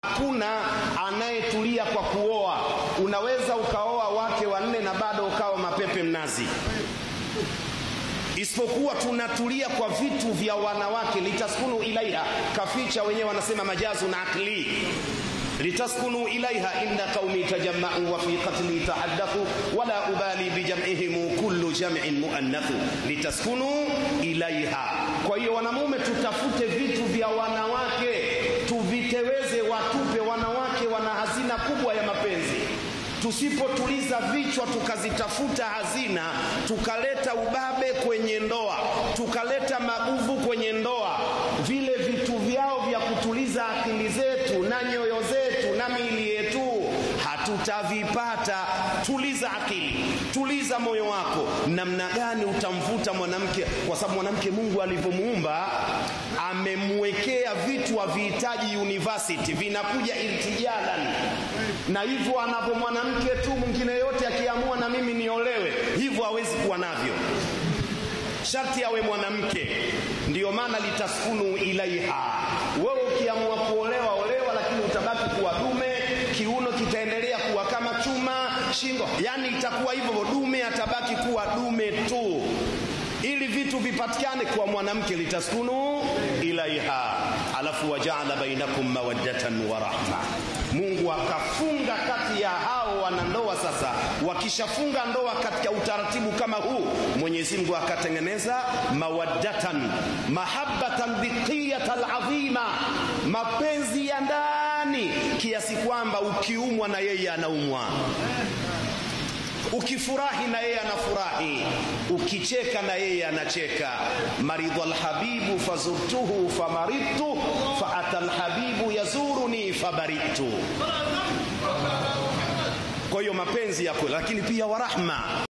Hakuna anayetulia kwa kuoa. Unaweza ukaoa wake wanne na bado ukawa mapepe mnazi. Isipokuwa tunatulia kwa vitu vya wanawake. Litaskunu ilaiha, kaficha wenyewe wanasema majazu na akli. Litaskunu ilaiha inna qaumi tajamma'u wa fi qatli tahaddathu wala ubali bijam'ihim kullu jam'in muannathu. Litaskunu ilaiha. Kwa hiyo wanamume tutafute vitu vya wanawake, tuviteweze, watupe. Wanawake wana hazina kubwa ya mapenzi. Tusipotuliza vichwa tukazitafuta hazina, tukaleta ubabe kwenye ndoa, tukaleta maguvu kwenye ndoa, vile vitu vyao vya kutuliza akili zetu na nyoyo zetu na miili yetu hatutavipata. Tuliza akili, tuliza moyo wako. Namna gani utamvuta mwanamke? Kwa sababu mwanamke Mungu alivyomuumba amemwekea vitu havihitaji university, vinakuja irtijalan. Na hivyo anapo mwanamke tu, mwingine yote akiamua na mimi niolewe, hivyo hawezi kuwa navyo. Sharti awe mwanamke. Ndiyo maana litaskunu ilaiha. Wewe ukiamua kuolewa, olewa, lakini utabaki kuwa dume. Kiuno kitaendelea kuwa kama chuma, shingo yani itakuwa hivyo, dume atabaki kuwa dume tu. Ili vitu vipatikane kwa mwanamke, litaskunu ilaiha. Alafu waja'ala bainakum mawaddatan wa rahma. Mungu akafunga kati ya hao wanandoa. Sasa wakishafunga ndoa katika utaratibu kama huu, Mwenyezi Mungu akatengeneza mawaddatan, mahabbatan biqiyatal azima, mapenzi ya ndani, kiasi kwamba ukiumwa na yeye anaumwa, ukifurahi na yeye anafurahi, ukicheka na yeye anacheka. Maridhal habibu fazurtuhu famaridtu faatal habibu yazuruni fabaritu. Kwa hiyo mapenzi yako, lakini pia wa rahma.